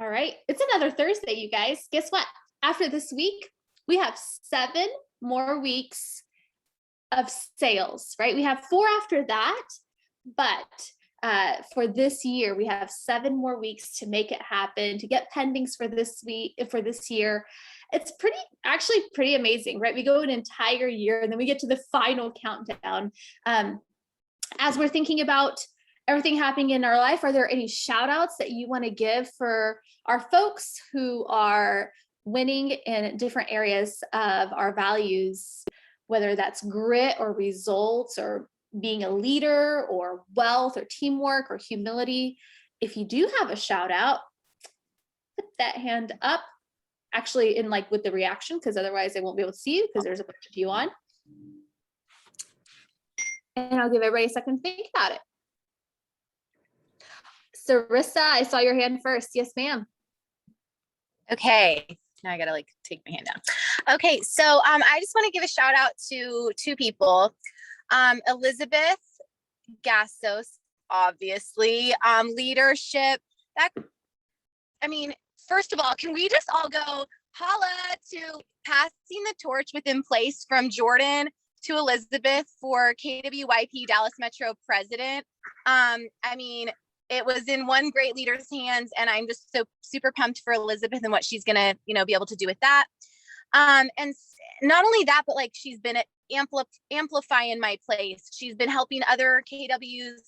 All right. It's another Thursday, you guys. Guess what? After this week, we have 7 more weeks of sales, right? We have 4 after that, but for this year, we have 7 more weeks to make it happen, to get pendings for this year. It's actually pretty amazing, right? We go an entire year and then we get to the final countdown. As we're thinking about everything happening in our life, are there any shout outs that you want to give for our folks who are winning in different areas of our values, whether that's grit or results or being a leader or wealth or teamwork or humility? If you do have a shout out, put that hand up, actually in like with the reaction, because otherwise I won't be able to see you because there's a bunch of you on. And I'll give everybody a second to think about it. Sarissa, I saw your hand first. Yes, ma'am. Okay. Now I gotta like take my hand down. Okay, so I just want to give a shout out to 2 people. Elizabeth Gassos, obviously, leadership. First of all, can we just all go holla to passing the torch within place from Jordan to Elizabeth for KWYP Dallas Metro president? It was in one great leader's hands, and I'm just so super pumped for Elizabeth and what she's gonna, be able to do with that. And not only that, but like she's been amplifying my place. She's been helping other KWs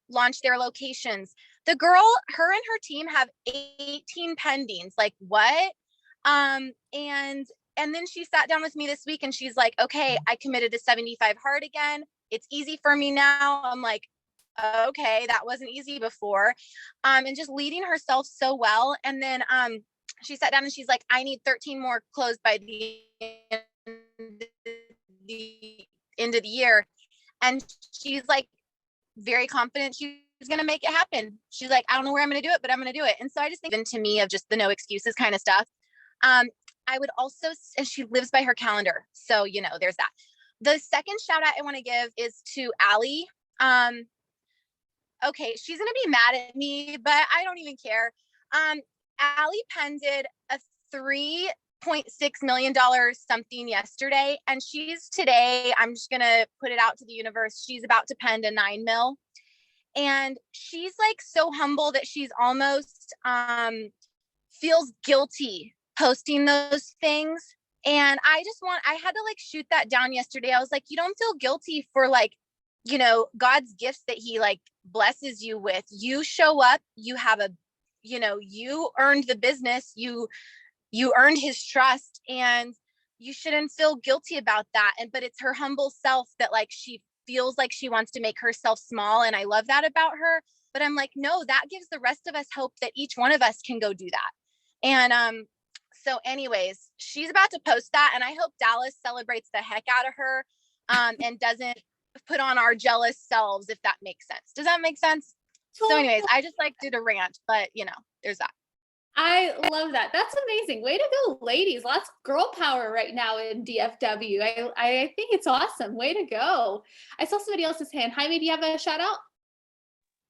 launch their locations. The girl, her and her team have 18 pendings. Like what? And then she sat down with me this week and she's like, okay, I committed to 75 hard again. It's easy for me now. I'm like, okay, that wasn't easy before. And just leading herself so well. And then she sat down and she's like, I need 13 more closed by the end of the year. And she's like very confident she's going to make it happen. She's like, I don't know where I'm going to do it, but I'm going to do it. And so I just think to me of just the no excuses kind of stuff. I would also, and she lives by her calendar. So, there's that. The second shout out I want to give is to Allie. Okay, she's going to be mad at me, but I don't even care. Allie pended a $3.6 million something yesterday. And she's today, I'm just going to put it out to the universe. She's about to pen a 9 mil. And she's like so humble that she's almost feels guilty posting those things. And I had to like shoot that down yesterday. I was like, you don't feel guilty for like, God's gifts that he like blesses you with. You show up, you have you earned the business, you earned his trust, and you shouldn't feel guilty about that. But it's her humble self that like, she feels like she wants to make herself small. And I love that about her, but I'm like, no, that gives the rest of us hope that each one of us can go do that. And, so anyways, she's about to post that, and I hope Dallas celebrates the heck out of her, and doesn't put on our jealous selves, if that makes sense. Does that make sense? So anyways, I just like did a rant, but there's that. I love that. That's amazing. Way to go, ladies. Lots of girl power right now in DFW. I think it's awesome. Way to go. I saw somebody else's hand. Jaime, do you have a shout out?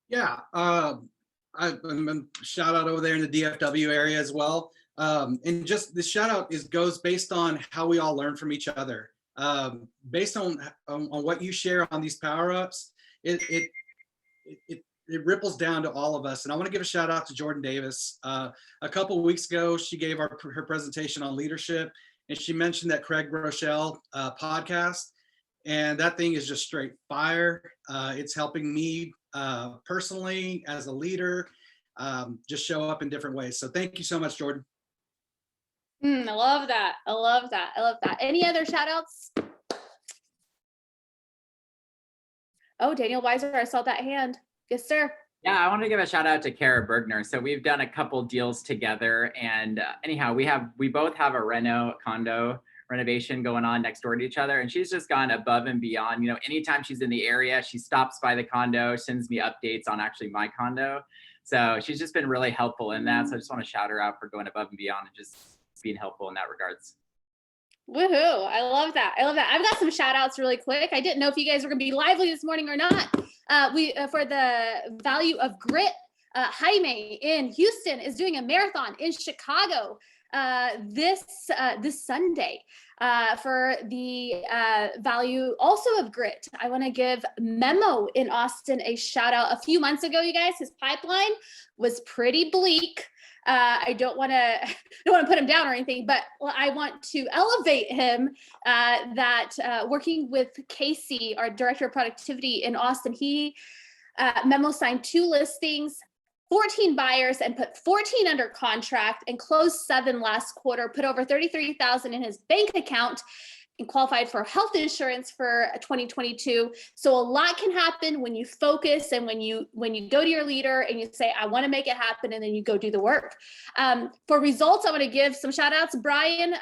Yeah. I'm shout out over there in the DFW area as well. And just the shout out goes based on how we all learn from each other. Based on what you share on these power ups, it ripples down to all of us. And I want to give a shout out to Jordan Davis. A couple of weeks ago, she gave her presentation on leadership, and she mentioned that Craig Rochelle podcast, and that thing is just straight fire. It's helping me personally as a leader, just show up in different ways. So thank you so much, Jordan. I love that. I love that. I love that. Any other shout outs? Oh, Daniel Weiser, I saw that hand. Yes, sir. Yeah, I want to give a shout out to Kara Bergner. So we've done a couple deals together, and anyhow, we both have a condo renovation going on next door to each other, and she's just gone above and beyond. Anytime she's in the area, she stops by the condo, sends me updates on actually my condo. So she's just been really helpful in that. So I just want to shout her out for going above and beyond and just being helpful in that regards. Woohoo. I love that. I love that. I've got some shout outs really quick. I didn't know if you guys were going to be lively this morning or not. We for the value of grit, Jaime in Houston is doing a marathon in Chicago this Sunday for the value also of grit. I want to give Memo in Austin a shout out. A few months ago, you guys, his pipeline was pretty bleak. I don't want to put him down or anything, but I want to elevate him. Working with Casey, our director of productivity in Austin, Memo signed 2 listings, 14 buyers, and put 14 under contract, and closed 7 last quarter, put over $33,000 in his bank account, and qualified for health insurance for 2022. So a lot can happen when you focus and when you go to your leader and you say, I want to make it happen, and then you go do the work. For results, I want to give some shout outs. Brian,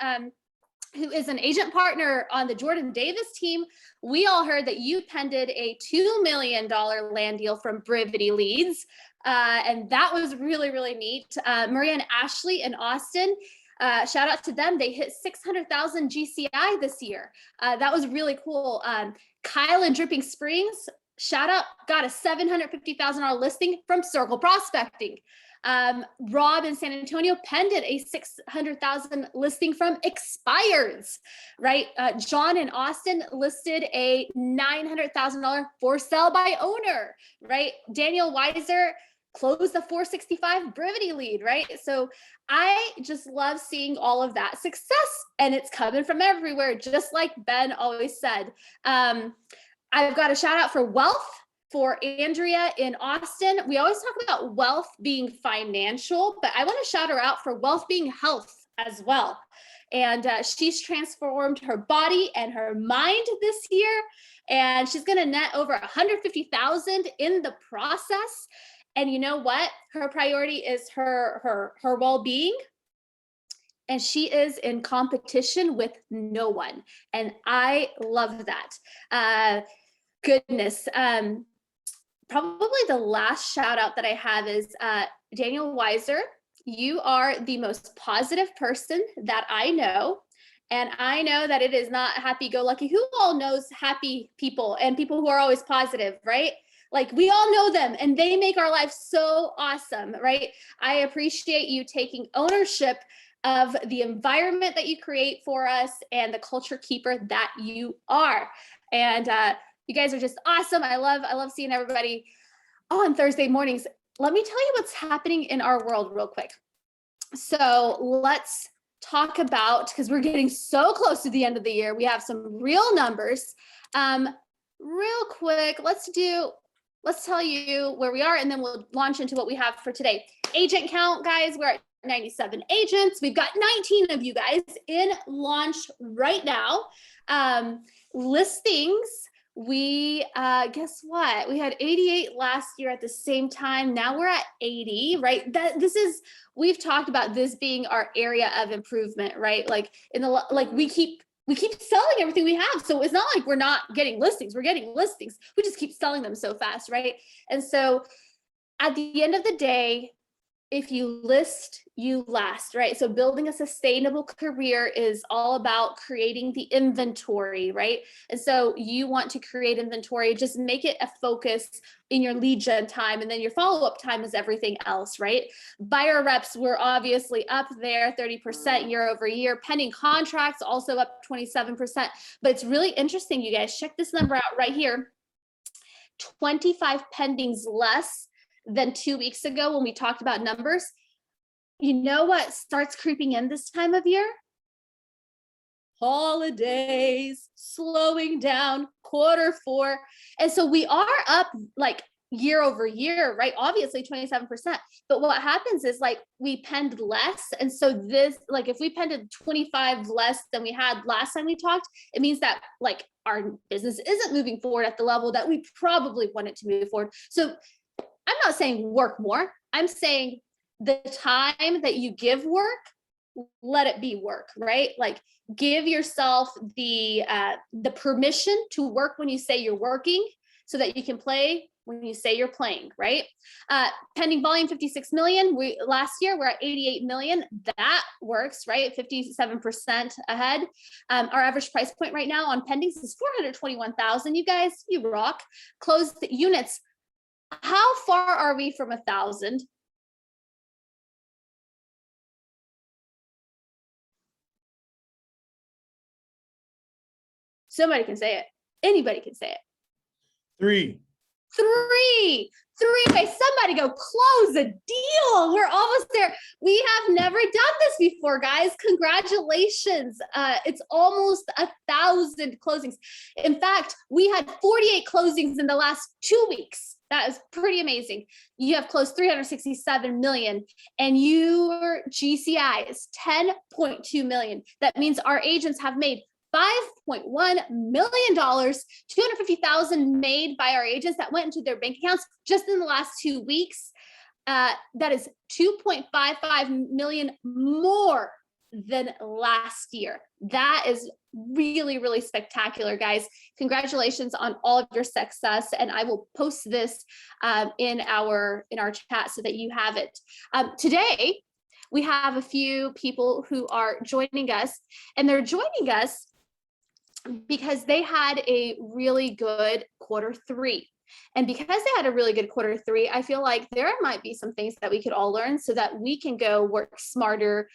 who is an agent partner on the Jordan Davis team. We all heard that you penned a $2 million land deal from Brivity Leads. And that was really, really neat. Maria and Ashley in Austin, shout out to them. They hit 600,000 GCI this year. That was really cool. Kyle in Dripping Springs, shout out, got a $750,000 listing from Circle Prospecting. Rob in San Antonio penned a 600,000 listing from Expireds, right? John in Austin listed a $900,000 for sale by owner, right? Daniel Weiser closed the 465 Brivity lead, right? So I just love seeing all of that success, and it's coming from everywhere, just like Ben always said. I've got a shout out for Wealth for Andrea in Austin. We always talk about wealth being financial, but I want to shout her out for wealth being health as well. And she's transformed her body and her mind this year, and she's going to net over 150,000 in the process. And you know what? Her priority is her well-being. And she is in competition with no one. And I love that. Goodness. Probably the last shout out that I have is Daniel Weiser. You are the most positive person that I know. And I know that it is not happy-go-lucky. Who all knows happy people and people who are always positive, right? Like, we all know them, and they make our life so awesome, right? I appreciate you taking ownership of the environment that you create for us and the culture keeper that you are. And you guys are just awesome. I love seeing everybody on Thursday mornings. Let me tell you what's happening in our world real quick. So let's talk about, because we're getting so close to the end of the year, we have some real numbers. Real quick, let's tell you where we are, and then we'll launch into what we have for today. Agent count, guys, we're at 97 agents. We've got 19 of you guys in launch right now. Listings, we guess what? We had 88 last year at the same time. Now we're at 80, right? We've talked about this being our area of improvement, right? Like we keep selling everything we have. So it's not like we're not getting listings. We're getting listings. We just keep selling them so fast, right? And so at the end of the day, if you list, you last, right? So building a sustainable career is all about creating the inventory, right? And so you want to create inventory, just make it a focus in your lead gen time, and then your follow-up time is everything else, right? Buyer reps were obviously up there 30% year over year. Pending contracts also up 27%. But it's really interesting, you guys, check this number out right here. 25 pendings less than 2 weeks ago when we talked about numbers. You know what starts creeping in this time of year? Holidays, slowing down, Q4. And so we are up like year over year, right? Obviously 27%. But what happens is like we penned less. And so this, like if we penned 25 less than we had last time we talked, it means that like our business isn't moving forward at the level that we probably want it to move forward. So I'm not saying work more. I'm saying the time that you give work, let it be work, right? Like give yourself the permission to work when you say you're working so that you can play when you say you're playing, right? Pending volume 56 million. Last year we're at 88 million. That works, right? 57% ahead. Our average price point right now on pendings is 421,000. You guys, you rock. Closed units, How far are we from 1,000? Somebody can say it. Anybody can say it. 3. Okay, somebody go close a deal. We're almost there. We have never done this before, guys. Congratulations. It's almost 1,000 closings. In fact, we had 48 closings in the last 2 weeks. That is pretty amazing. You have closed 367 million and your GCI is 10.2 million. That means our agents have made $5.1 million, 250,000 made by our agents that went into their bank accounts just in the last 2 weeks. That is 2.55 million more than last year. That is really, really spectacular, guys. Congratulations on all of your success. And I will post this in our chat so that you have it. Today, we have a few people who are joining us, and they're joining us because they had a really good Q3. And because they had a really good Q3, I feel like there might be some things that we could all learn so that we can go work smarter,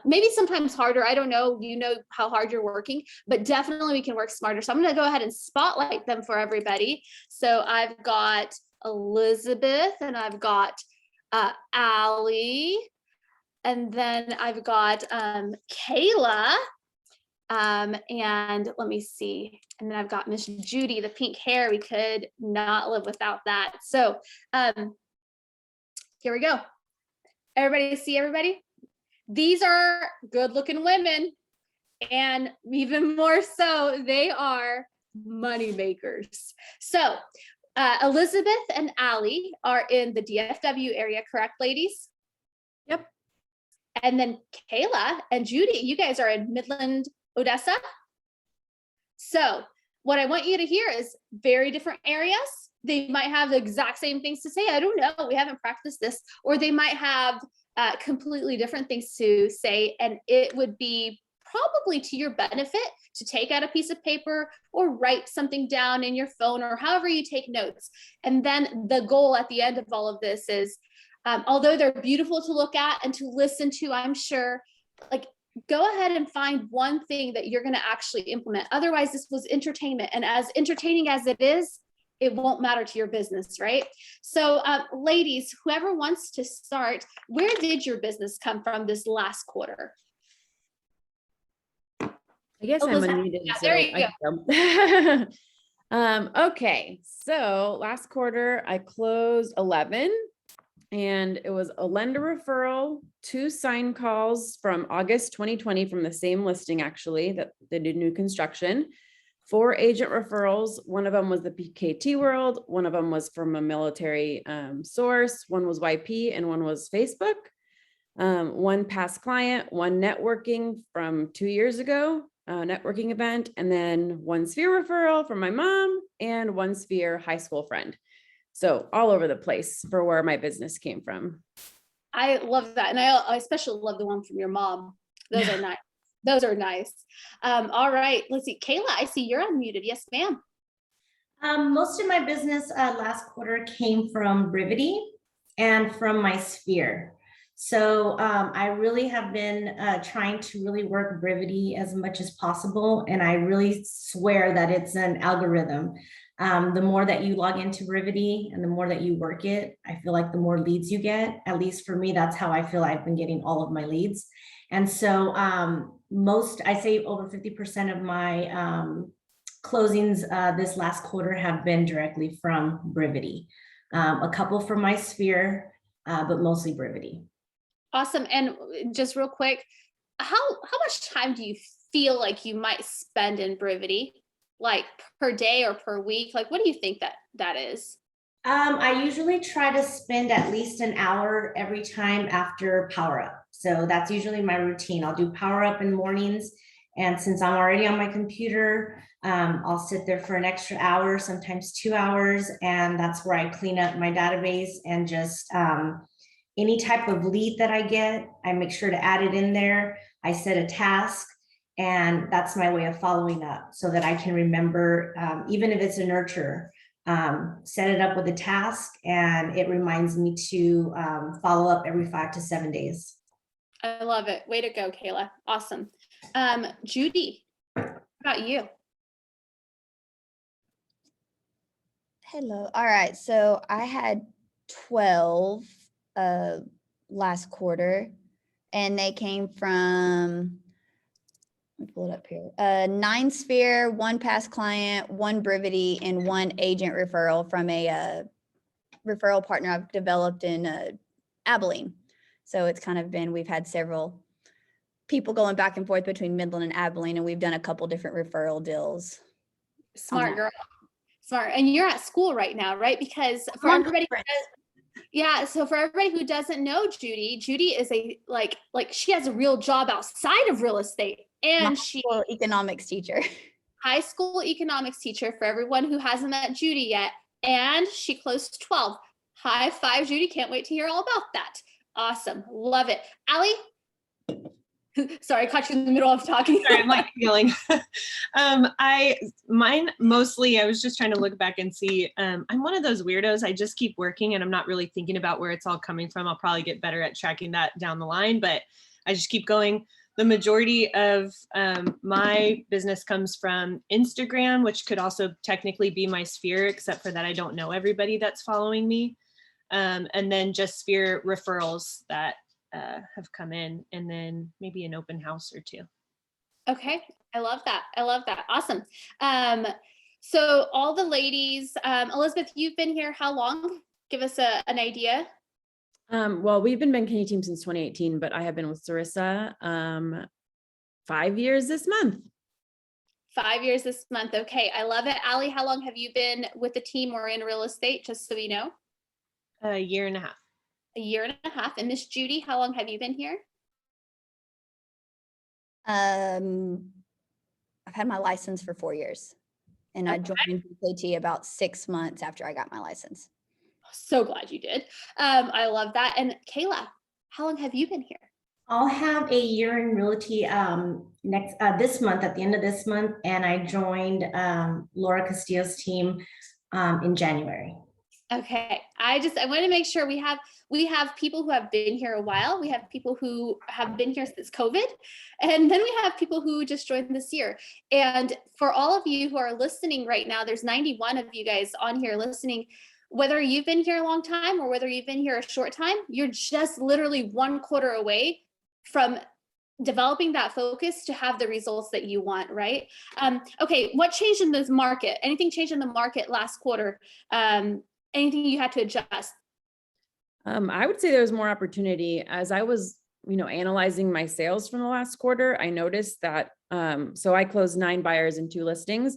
maybe sometimes harder. I don't know, you know how hard you're working, but definitely we can work smarter. So I'm going to go ahead and spotlight them for everybody. So I've got Elizabeth and I've got Allie, and then I've got Kayla. And let me see. And then I've got Miss Judy, the pink hair. We could not live without that. So here we go. Everybody see everybody? These are good looking women. And even more so, they are money makers. So Elizabeth and Allie are in the DFW area, correct, ladies? Yep. And then Kayla and Judy, you guys are in Midland, Odessa. So what I want you to hear is very different areas. They might have the exact same things to say. I don't know. We haven't practiced this. Or they might have completely different things to say. And it would be probably to your benefit to take out a piece of paper or write something down in your phone or however you take notes. And then the goal at the end of all of this is, although they're beautiful to look at and to listen to, I'm sure, like, go ahead and find one thing that you're going to actually implement. Otherwise, this was entertainment. And as entertaining as it is, it won't matter to your business, right? So ladies, whoever wants to start, where did your business come from this last quarter? I guess Elizabeth, I'm unmuted. yeah, So there you I can go. Okay, so last quarter I closed 11, and it was a lender referral, 2 sign calls from August 2020 from the same listing, actually, that they did new construction, 4 agent referrals. One of them was the PKT World, one of them was from a military source, one was YP, and one was Facebook. 1 past client, 1 networking from 2 years ago, networking event, and then 1 Sphere referral from my mom and 1 Sphere high school friend. So all over the place for where my business came from. I love that. And I especially love the one from your mom. Those are nice. Those are nice. All right, let's see. Kayla, I see you're unmuted. Yes, ma'am. Most of my business last quarter came from Brivity and from my Sphere. So I really have been trying to really work Brivity as much as possible. And I really swear that it's an algorithm. The more that you log into Brivity and the more that you work it, I feel like the more leads you get. At least for me, that's how I feel I've been getting all of my leads. And so I say over 50% of my closings this last quarter have been directly from Brivity. A couple from my Sphere, but mostly Brivity. Awesome. And just real quick, how much time do you feel like you might spend in Brivity? Like per day or per week? Like, what do you think that is? I usually try to spend at least an hour every time after power up. So that's usually my routine. I'll do power up in the mornings. And since I'm already on my computer, I'll sit there for an extra hour, sometimes 2 hours. And that's where I clean up my database and just any type of lead that I get, I make sure to add it in there. I set a task. And that's my way of following up so that I can remember, even if it's a nurture, set it up with a task, and it reminds me to follow up every 5 to 7 days. I love it. Way to go, Kayla. Awesome. Judy, what about you? Hello. All right. So I had 12 last quarter, and they came from, let me pull it up here, 9 Sphere, 1 past client, 1 Brivity, and 1 agent referral from a referral partner I've developed in Abilene. So it's kind of been, we've had several people going back and forth between Midland and Abilene, and we've done a couple different referral deals. Smart girl. Smart. And you're at school right now, right? Because for everybody, yeah. So for everybody who doesn't know Judy is a like she has a real job outside of real estate, and she Economics teacher. High school economics teacher for everyone who hasn't met Judy yet. And she closed 12. High five, Judy. Can't wait to hear all about that. Awesome. Love it. Allie? Sorry, I caught you in the middle of talking. Sorry, I'm like feeling. Mine mostly, I was just trying to look back and see. I'm one of those weirdos. I just keep working and I'm not really thinking about where it's all coming from. I'll probably get better at tracking that down the line, but I just keep going. The majority of my business comes from Instagram, which could also technically be my sphere, except for that I don't know everybody that's following me. And then just sphere referrals that have come in, and then maybe an open house or 2. Okay. I love that. I love that. Awesome. So all the ladies, Elizabeth, you've been here how long? Give us an idea. Well, we've been Kinney team since 2018, but I have been with Sarissa 5 years this month. 5 years this month. Okay. I love it. Allie, how long have you been with the team or in real estate? Just so you know. 1.5 years. A year and a half. And Miss Judy, how long have you been here? I've had my license for 4 years, and I joined BKT about 6 months after I got my license. So glad you did. I love that. And Kayla, how long have you been here? I'll have a year in realty this month, at the end of this month, and I joined Laura Castillo's team in January. Okay. I want to make sure we have people who have been here a while. We have people who have been here since COVID, and then we have people who just joined this year. And for all of you who are listening right now, there's 91 of you guys on here listening. Whether you've been here a long time or whether you've been here a short time, you're just literally 1 quarter away from developing that focus to have the results that you want, right? Okay, what changed in this market? Anything changed in the market last quarter? Anything you had to adjust? I would say there was more opportunity. As I was, analyzing my sales from the last quarter, I noticed that, so I closed 9 buyers and 2 listings.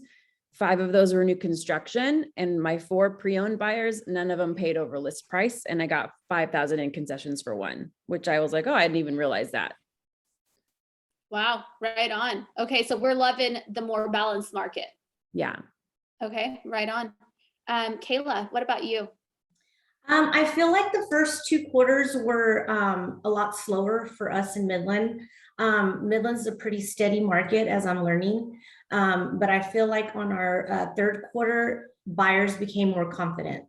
5 of those were new construction, and my 4 pre-owned buyers, none of them paid over list price. And I got $5,000 in concessions for 1, which I was like, oh, I didn't even realize that. Wow. Right on. Okay. So we're loving the more balanced market. Yeah. Okay. Right on. Kayla, what about you? I feel like the first 2 quarters were a lot slower for us in Midland. Midland's a pretty steady market, as I'm learning. But I feel like on our 3rd quarter, buyers became more confident.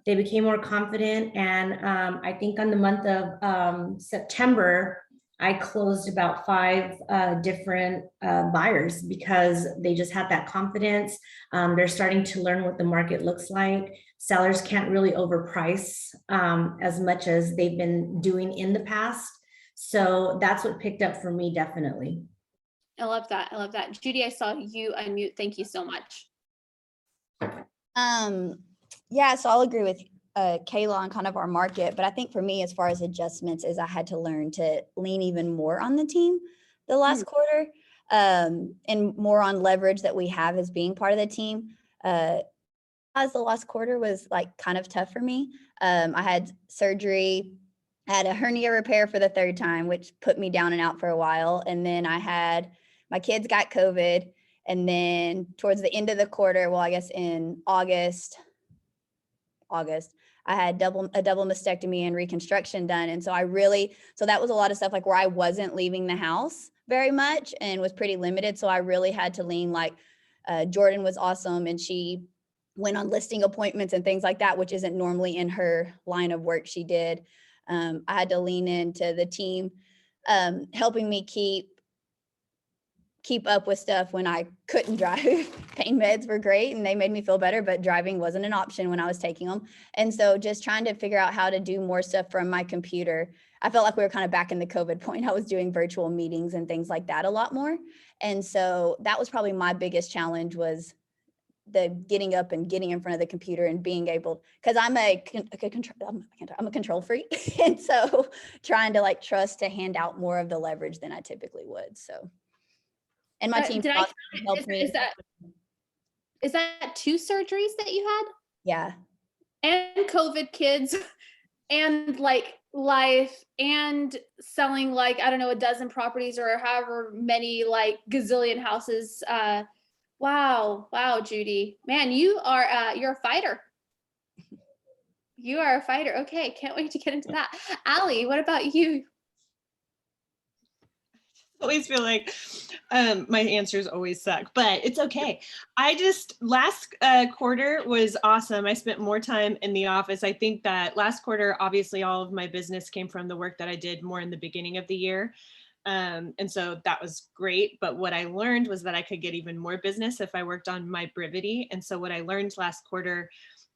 They became more confident. And I think on the month of September, I closed about 5 different buyers because they just had that confidence. They're starting to learn what the market looks like. Sellers can't really overprice as much as they've been doing in the past. So that's what picked up for me, definitely. I love that. I love that. Judy, I saw you unmute. Thank you so much. Yeah, so I'll agree with Kayla on kind of our market, but I think for me, as far as adjustments, is I had to learn to lean even more on the team the last quarter, and more on leverage that we have as being part of the team. As the last quarter was like kind of tough for me. I had surgery. I had a hernia repair for the 3rd time, which put me down and out for a while. And then my kids got COVID. And then towards the end of the quarter, well, I guess in August, I had a double mastectomy and reconstruction done. And so so that was a lot of stuff like where I wasn't leaving the house very much and was pretty limited. So I really had to lean, like Jordan was awesome. And she went on listing appointments and things like that, which isn't normally in her line of work. She did. I had to lean into the team, helping me keep up with stuff when I couldn't drive. Pain meds were great and they made me feel better, but driving wasn't an option when I was taking them. And so just trying to figure out how to do more stuff from my computer. I felt like we were kind of back in the COVID point. I was doing virtual meetings and things like that a lot more. And so that was probably my biggest challenge, was the getting up and getting in front of the computer and being able, because I'm a control freak. And so trying to like trust to hand out more of the leverage than I typically would. So, and my team helped me. Is that 2 surgeries that you had? Yeah. And COVID kids and like life and selling like, I don't know, a dozen properties or however many, like gazillion houses. Wow, Judy, man, you're a fighter. You are a fighter. Okay, can't wait to get into that. Allie, what about you? I always feel like my answers always suck, but it's okay. Last quarter was awesome. I spent more time in the office. I think that last quarter, obviously all of my business came from the work that I did more in the beginning of the year. And so that was great. But what I learned was that I could get even more business if I worked on my brevity. And so what I learned last quarter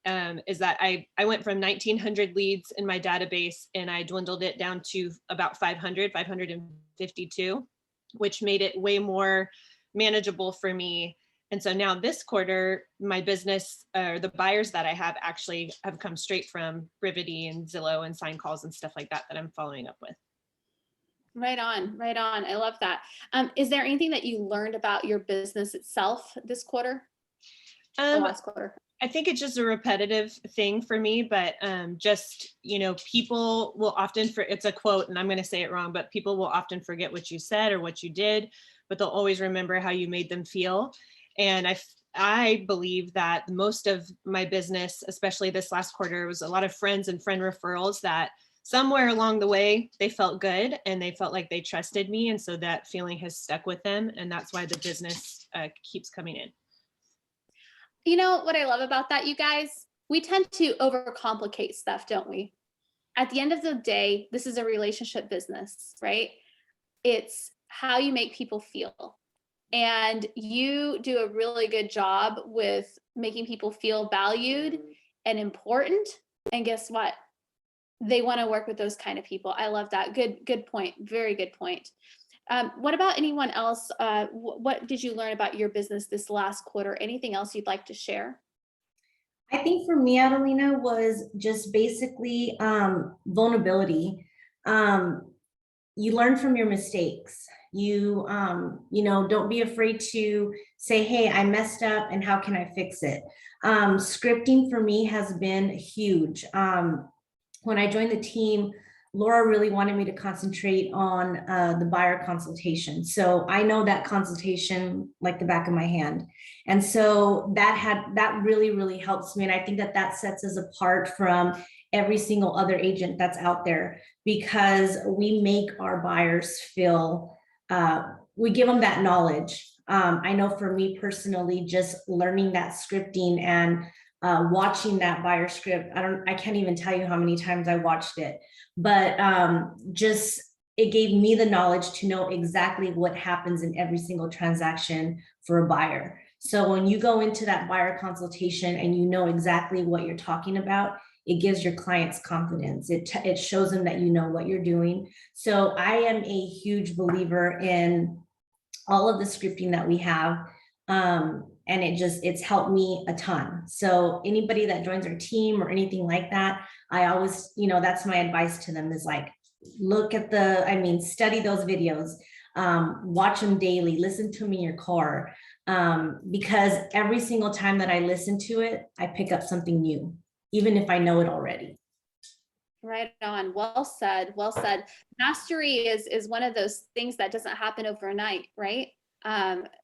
is that I went from 1,900 leads in my database and I dwindled it down to about 552, which made it way more manageable for me. And so now this quarter, my business, the buyers that I have actually have come straight from Brivity and Zillow and sign calls and stuff like that I'm following up with. Right on. I love that. Is there anything that you learned about your business itself this quarter? Or last quarter? I think it's just a repetitive thing for me, but just, people will often, it's a quote and I'm going to say it wrong, but people will often forget what you said or what you did, but they'll always remember how you made them feel. And I believe that most of my business, especially this last quarter, was a lot of friends and friend referrals that somewhere along the way, they felt good and they felt like they trusted me. And so that feeling has stuck with them. And that's why the business keeps coming in. You know what I love about that, you guys? We tend to overcomplicate stuff, don't we? At the end of the day, this is a relationship business, right? It's how you make people feel. And you do a really good job with making people feel valued and important. And guess what? They want to work with those kind of people. I love that. Good point. Very good point. What about anyone else? What did you learn about your business this last quarter? Anything else you'd like to share? I think for me, Adelina, was just basically vulnerability. You learn from your mistakes. You don't be afraid to say, hey, I messed up and how can I fix it? Scripting for me has been huge. When I joined the team, Laura really wanted me to concentrate on the buyer consultation. So I know that consultation like the back of my hand. And so that really, really helps me. And I think that sets us apart from every single other agent that's out there, because we make our buyers feel, we give them that knowledge. I know for me personally, just learning that scripting and watching that buyer script, I can't even tell you how many times I watched it, but just it gave me the knowledge to know exactly what happens in every single transaction for a buyer. So when you go into that buyer consultation and you know exactly what you're talking about, it gives your clients confidence. It shows them that you know what you're doing. So I am a huge believer in all of the scripting that we have. And it's helped me a ton. So anybody that joins our team or anything like that, I always, that's my advice to them, is like, look at study those videos, watch them daily, listen to them in your car. Because every single time that I listen to it, I pick up something new, even if I know it already. Right on. Well said. Well said. Mastery is one of those things that doesn't happen overnight, right?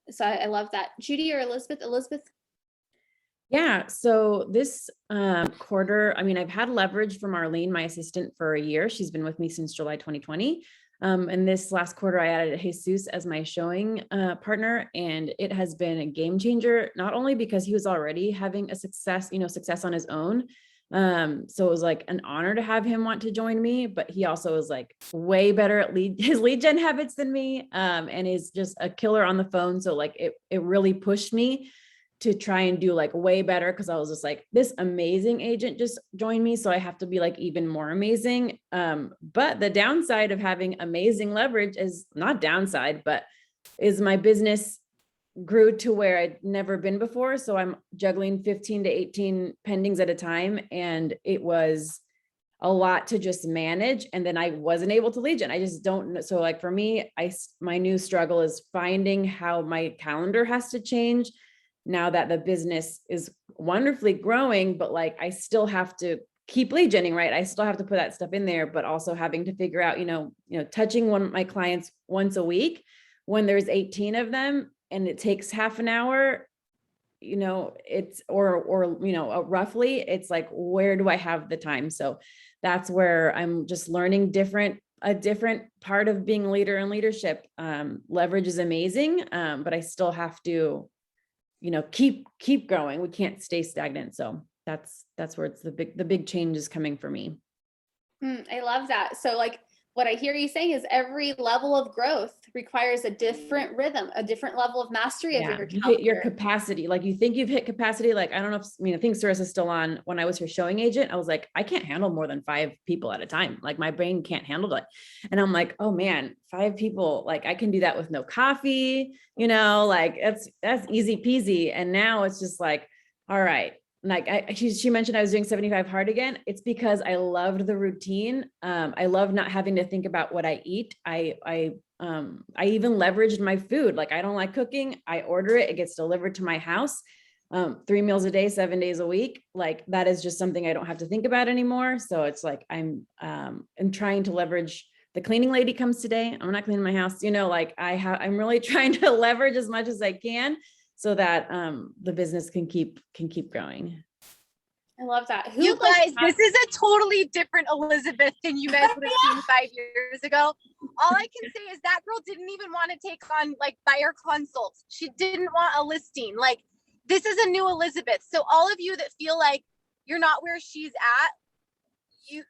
So I love that. Judy or Elizabeth? Yeah. So this quarter, I've had leverage from Arlene, my assistant, for a year. She's been with me since July 2020. And this last quarter, I added Jesus as my showing partner, and it has been a game changer, not only because he was already having a success on his own. So it was like an honor to have him want to join me, but he also is like way better at his lead gen habits than me, and is just a killer on the phone. So like it really pushed me to try and do like way better, because I was just like, this amazing agent just joined me, so I have to be like even more amazing. But the downside of having amazing leverage is not downside, but is my business grew to where I'd never been before. So I'm juggling 15 to 18 pendings at a time. And it was a lot to just manage. And then I wasn't able to lead gen. I just don't know. So like for me, my new struggle is finding how my calendar has to change now that the business is wonderfully growing, but like, I still have to keep lead genning, right? I still have to put that stuff in there, but also having to figure out, touching one of my clients once a week when there's 18 of them and it takes half an hour, it's, roughly, it's like, where do I have the time? So that's where I'm just learning a different part of being a leader in leadership. Leverage is amazing, but I still have to, keep growing. We can't stay stagnant. So that's where it's the big change is coming for me. I love that. So like what I hear you saying is every level of growth requires a different rhythm, a different level of mastery of your You hit your capacity. Like you think you've hit capacity. Like, I don't know if, I think Sarissa's still on. When I was her showing agent, I was like, I can't handle more than 5 people at a time. Like my brain can't handle it. And I'm like, oh man, 5 people, like I can do that with no coffee, like that's easy peasy. And now it's just like, all right. Like she mentioned I was doing 75 hard again. It's because I loved the routine. I love not having to think about what I eat. I even leveraged my food. Like I don't like cooking. I order it. It gets delivered to my house. 3 meals a day, 7 days a week. Like that is just something I don't have to think about anymore. So it's like, I'm trying to leverage. The cleaning lady comes today. I'm not cleaning my house. I'm really trying to leverage as much as I can, so that the business can keep growing. I love that. You guys, this is a totally different Elizabeth than you guys would have seen 5 years ago. All I can say is that girl didn't even want to take on like buyer consults. She didn't want a listing. Like this is a new Elizabeth. So all of you that feel like you're not where she's at,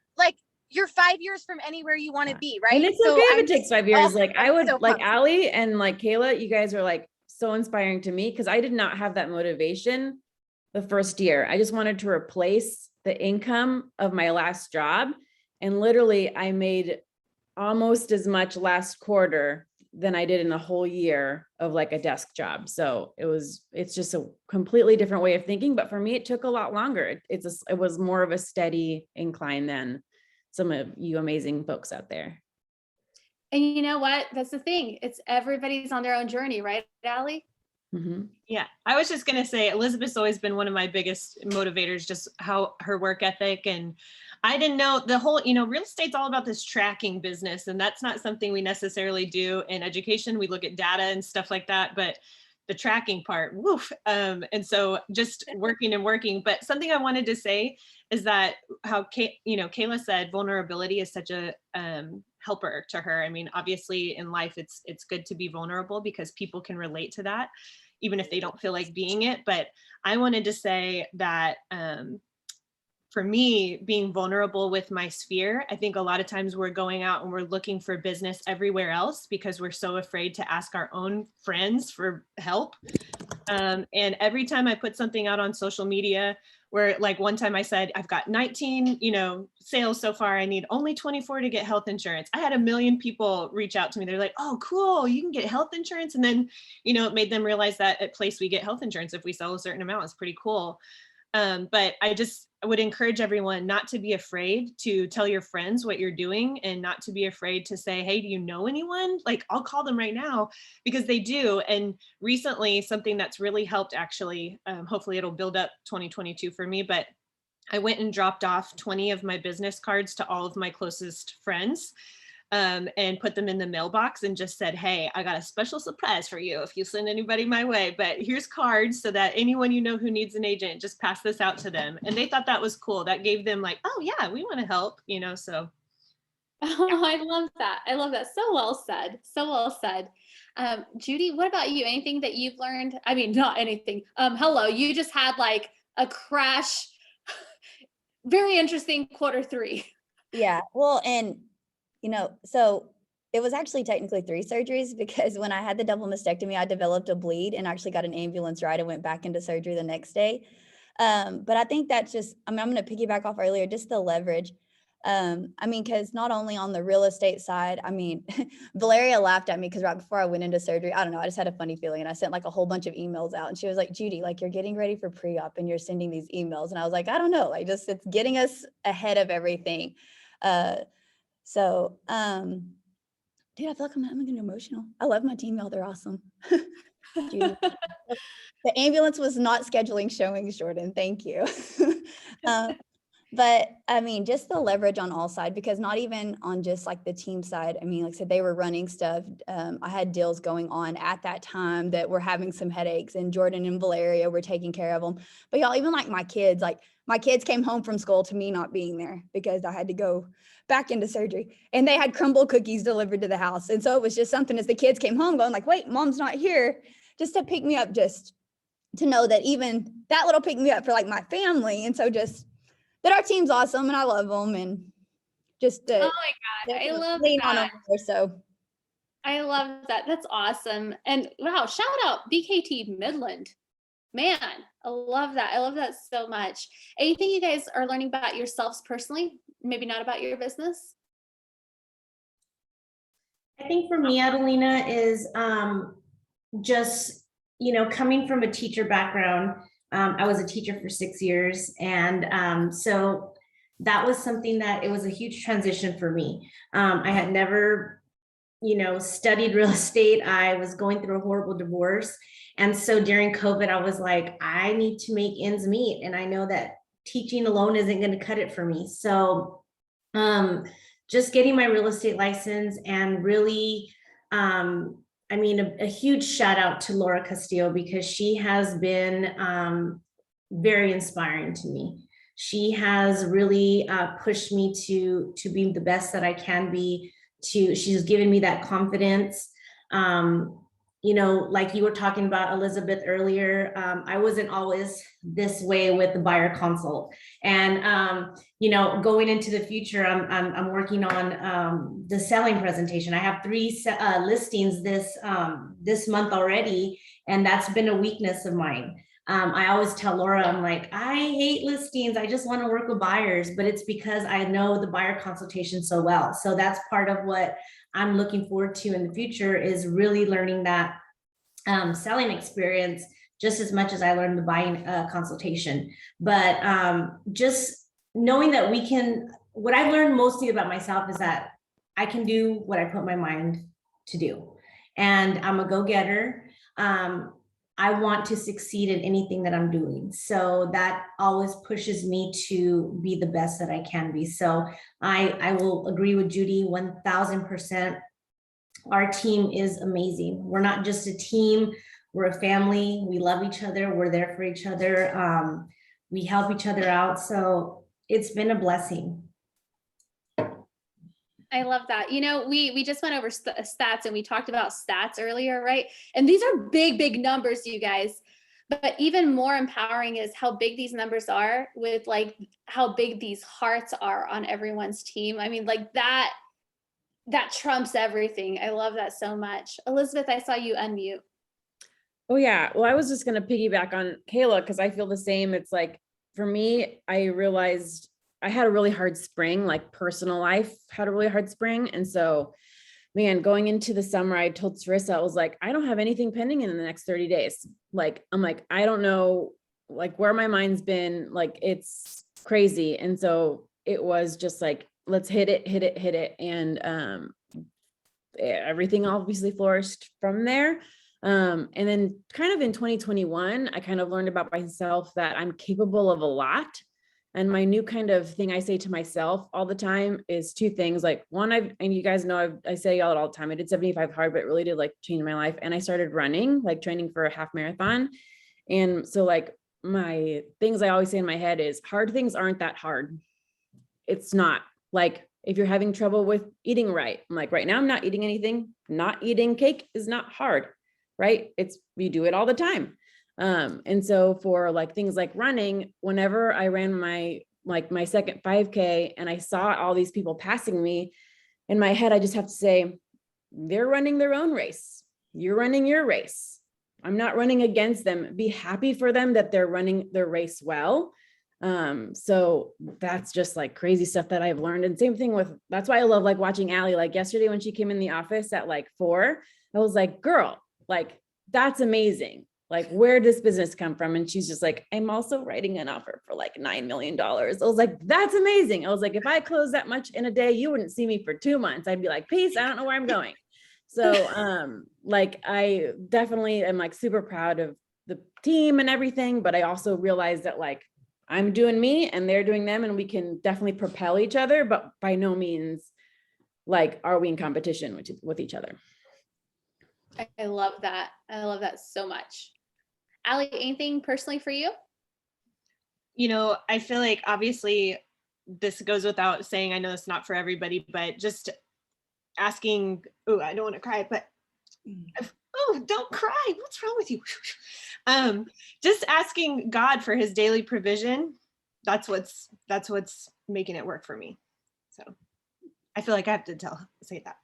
you're 5 years from anywhere you want to be, right? And it's okay if it takes 5 years. Like I would like Allie and like Kayla, you guys are like so inspiring to me, because I did not have that motivation the first year. I just wanted to replace the income of my last job. And literally I made almost as much last quarter than I did in a whole year of like a desk job. So it's just a completely different way of thinking. But for me, it took a lot longer. It was more of a steady incline than some of you amazing folks out there. And you know what? That's the thing. It's everybody's on their own journey, right, Allie? Mm-hmm. Yeah, I was just going to say, Elizabeth's always been one of my biggest motivators, just how her work ethic. And I didn't know the whole, real estate's all about this tracking business. And that's not something we necessarily do in education. We look at data and stuff like that, but the tracking part, woof. And so just working. But something I wanted to say is that how Kayla said vulnerability is such a helper to her. I mean, obviously in life, it's good to be vulnerable because people can relate to that, even if they don't feel like being it. But I wanted to say that for me, being vulnerable with my sphere, I think a lot of times we're going out and we're looking for business everywhere else because we're so afraid to ask our own friends for help. And every time I put something out on social media, where like one time I said, I've got 19, sales so far, I need only 24 to get health insurance. I had 1 million people reach out to me. They're like, oh, cool, you can get health insurance. And then, it made them realize that at Place we get health insurance if we sell a certain amount. It's pretty cool. But I would encourage everyone not to be afraid to tell your friends what you're doing and not to be afraid to say, hey, do you know anyone? Like, I'll call them right now, because they do. And recently, something that's really helped, actually, hopefully it'll build up 2022 for me, but I went and dropped off 20 of my business cards to all of my closest friends. And put them in the mailbox and just said, hey, I got a special surprise for you if you send anybody my way, but here's cards so that anyone who needs an agent, just pass this out to them. And they thought that was cool. That gave them like, oh yeah, we want to help, so. Oh, I love that. I love that. So well said. So well said. Judy, what about you? Anything that you've learned? I mean, not anything. Hello, you just had like a crash. Very interesting quarter 3. Yeah. Well, and so it was actually technically 3 surgeries because when I had the double mastectomy, I developed a bleed and actually got an ambulance ride and went back into surgery the next day. But I think that's just, I mean, I'm going to piggyback off earlier, just the leverage. I mean, because not only on the real estate side, I mean, Valeria laughed at me because right before I went into surgery, I don't know, I just had a funny feeling and I sent like a whole bunch of emails out and she was like, Judy, like you're getting ready for pre-op and you're sending these emails. And I was like, I don't know, like just, it's getting us ahead of everything. So, dude, I feel like I'm getting emotional. I love my team, y'all. They're awesome. Judy. The ambulance was not scheduling showings, Jordan. Thank you. But I mean, just the leverage on all sides, because not even on just like the team side. I mean, like I said, they were running stuff. I had deals going on at that time that were having some headaches, and Jordan and Valeria were taking care of them. But y'all, even like my kids came home from school to me not being there because I had to go back into surgery, and they had crumble cookies delivered to the house. And so it was just something as the kids came home going like, wait, mom's not here, just to pick me up, just to know that even that little pick me up for like my family. And so just that our team's awesome and I love them, and just Oh my God, I love lean on that. them more. So I love that. That's awesome. And wow, shout out BKT Midland. Man, I love that. I love that so much. Anything you guys are learning about yourselves personally, maybe not about your business? I think for me, Adelina, is just, coming from a teacher background. I was a teacher for 6 years. And so that was something that it was a huge transition for me. I had never, studied real estate. I was going through a horrible divorce. And so during COVID, I was like, I need to make ends meet. And I know that teaching alone isn't going to cut it for me. So just getting my real estate license and really, a huge shout out to Laura Castillo, because she has been very inspiring to me. She has really pushed me to be the best that I can be. She's given me that confidence. Like you were talking about Elizabeth earlier, I wasn't always this way with the buyer consult. And going into the future, I'm working on the selling presentation. I have 3 listings this month already, and that's been a weakness of mine. I always tell Laura, I'm like, I hate listings. I just want to work with buyers, but it's because I know the buyer consultation so well. So that's part of what I'm looking forward to in the future, is really learning that selling experience just as much as I learned the buying consultation. But just knowing that what I've learned mostly about myself is that I can do what I put my mind to do. And I'm a go-getter. I want to succeed in anything that I'm doing. So that always pushes me to be the best that I can be. So I will agree with Judy 1000%. Our team is amazing. We're not just a team, we're a family. We love each other. We're there for each other. We help each other out. So it's been a blessing. I love that. We just went over stats, and we talked about stats earlier, right? And these are big, big numbers, you guys. But even more empowering is how big these numbers are, with like how big these hearts are on everyone's team. I mean, like that trumps everything. I love that so much. Elizabeth, I saw you unmute. Oh yeah. Well, I was just going to piggyback on Kayla, because I feel the same. It's like, for me, I realized I had a really hard spring, like personal life had a really hard spring. And so, man, going into the summer, I told Sarissa, I was like, I don't have anything pending in the next 30 days. Like, I'm like, I don't know, like where my mind's been, like, it's crazy. And so it was just like, let's hit it. And everything obviously flourished from there. And then kind of in 2021, I kind of learned about myself that I'm capable of a lot. And my new kind of thing I say to myself all the time is 2 things. Like one, and you guys know, I say y'all all the time, I did 75 hard, but it really did like change my life. And I started running, like training for a half marathon. And so like my things I always say in my head is, hard things aren't that hard. It's not. Like if you're having trouble with eating right, I'm like, right now I'm not eating anything. Not eating cake is not hard, right? We do it all the time. And so for like things like running, whenever I ran my second 5K and I saw all these people passing me, in my head, I just have to say, they're running their own race. You're running your race. I'm not running against them. Be happy for them that they're running their race well. So that's just like crazy stuff that I've learned. And same thing that's why I love like watching Allie. Like yesterday when she came in the office at like 4, I was like, girl, like that's amazing. Like, where does business come from? And she's just like, I'm also writing an offer for like $9 million. I was like, that's amazing. I was like, if I close that much in a day, you wouldn't see me for 2 months. I'd be like, peace, I don't know where I'm going. So, like, I definitely am like super proud of the team and everything, but I also realize that like, I'm doing me and they're doing them, and we can definitely propel each other, but by no means like, are we in competition with each other? I love that. I love that so much. Allie, anything personally for you? You know, I feel like obviously this goes without saying. I know it's not for everybody, but just asking, oh, I don't want to cry, but oh, don't cry. What's wrong with you? Just asking God for his daily provision. That's what's making it work for me. So I feel like I have to say that.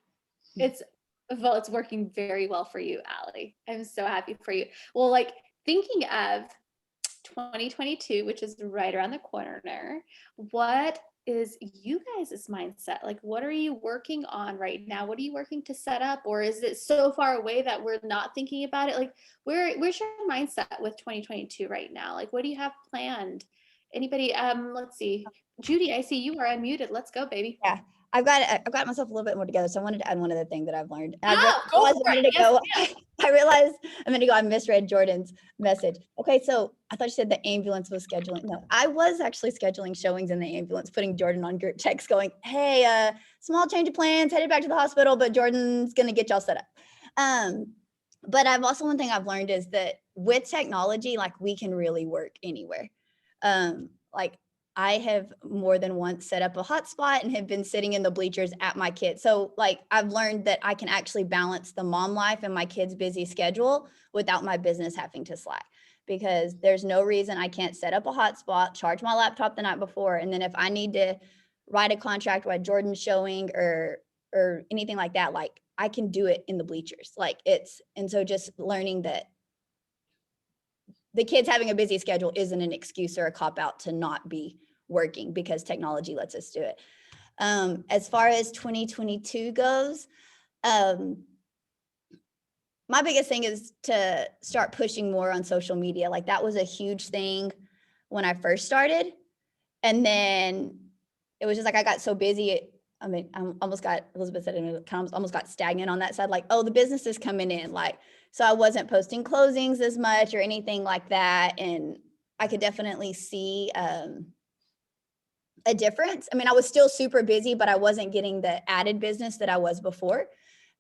It's working very well for you, Allie. I'm so happy for you. Well, like thinking of 2022, which is right around the corner, what is you guys' mindset? Like, what are you working on right now? What are you working to set up? Or is it so far away that we're not thinking about it? Like, where's your mindset with 2022 right now? Like, what do you have planned? Anybody? Let's see. Judy, I see you are unmuted. Let's go, baby. Yeah. I've got myself a little bit more together. So I wanted to add one other thing that I've learned. And Go for it. Yes, I realized a minute ago, I misread Jordan's message. Okay. So I thought you said the ambulance was scheduling. No, I was actually scheduling showings in the ambulance, putting Jordan on group text going, hey, small change of plans, headed back to the hospital, but Jordan's going to get y'all set up. But one thing I've learned is that with technology, like we can really work anywhere. Like I have more than once set up a hotspot and have been sitting in the bleachers at my kids. So like I've learned that I can actually balance the mom life and my kids' busy schedule without my business having to slack, because there's no reason I can't set up a hotspot, charge my laptop the night before. And then if I need to write a contract while Jordan's showing or anything like that, like I can do it in the bleachers. And so just learning that the kids having a busy schedule isn't an excuse or a cop out to not be working, because technology lets us do it. As far as 2022 goes, my biggest thing is to start pushing more on social media. Like that was a huge thing when I first started. And then it was just like, I got so busy. I mean, I almost got, Elizabeth said it, almost got stagnant on that side. Like, oh, the business is coming in. Like, so I wasn't posting closings as much or anything like that. And I could definitely see a difference. I mean, I was still super busy, but I wasn't getting the added business that I was before.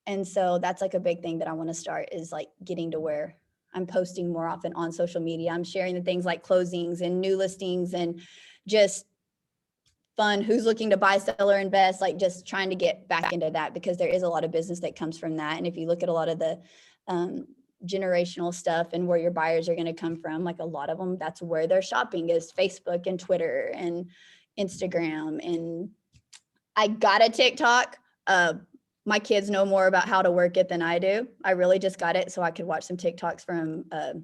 And so that's like a big thing that I want to start, is like getting to where I'm posting more often on social media. I'm sharing the things like closings and new listings and just fun, who's looking to buy, sell, or invest, like just trying to get back into that, because there is a lot of business that comes from that. And if you look at a lot of the generational stuff and where your buyers are going to come from, like a lot of them, that's where they're shopping, is Facebook and Twitter and Instagram. And I got a TikTok. My kids know more about how to work it than I do. I really just got it so I could watch some TikToks from a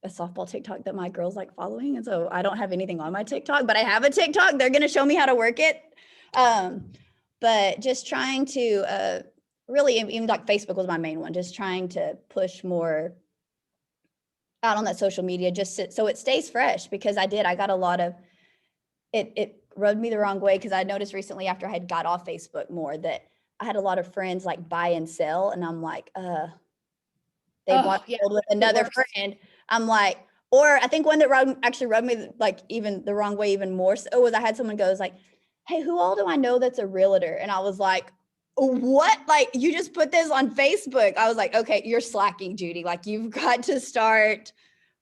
softball TikTok that my girls like following. And so I don't have anything on my TikTok, but I have a TikTok. They're going to show me how to work it. But just trying to really, even like Facebook was my main one, just trying to push more out on that social media, so it stays fresh, because I got a lot of, it rubbed me the wrong way, because I noticed recently after I had got off Facebook more that I had a lot of friends like buy and sell. And I'm like, they bought with another friend. I'm like, or I think one that actually rubbed me like even the wrong way even more so was I had someone goes like, hey, who all do I know that's a realtor? And I was like, what? Like, you just put this on Facebook? I was like, okay, you're slacking, Judy. Like, you've got to start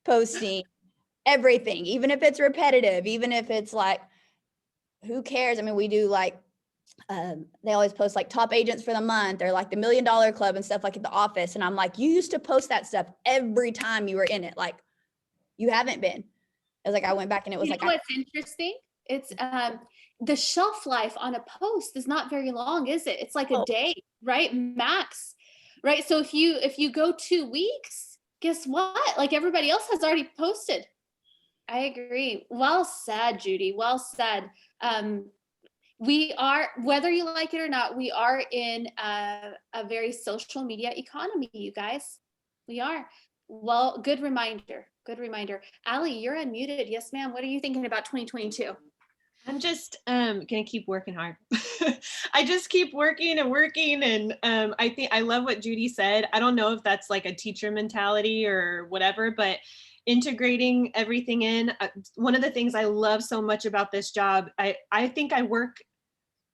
posting everything, even if it's repetitive, even if it's like, who cares? I mean, we do like, they always post like top agents for the month or like the $1 Million Club and stuff like at the office. And I'm like, you used to post that stuff every time you were in it. Like you haven't been. I was like, I went back and it was like, what's interesting? It's the shelf life on a post is not very long, is it? It's like a day, right? Max, right? So if you go 2 weeks, guess what? Like everybody else has already posted. I agree. Well said, Judy. Well said. We are, whether you like it or not, we are in a very social media economy, you guys. We are. Well, good reminder. Good reminder. Allie, you're unmuted. Yes, ma'am. What are you thinking about 2022? I'm just gonna keep working hard. I just keep working and working, and I think I love what Judy said. I don't know if that's like a teacher mentality or whatever, but integrating everything in. One of the things I love so much about this job, I think I work,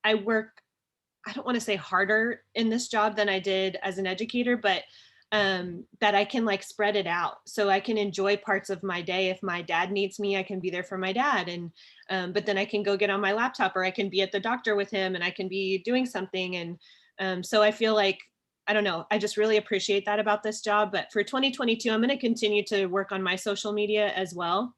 I don't want to say harder in this job than I did as an educator, but that I can like spread it out. So I can enjoy parts of my day. If my dad needs me, I can be there for my dad. And, but then I can go get on my laptop, or I can be at the doctor with him, and I can be doing something. And so I feel like, I don't know, I just really appreciate that about this job. But for 2022, I'm going to continue to work on my social media as well.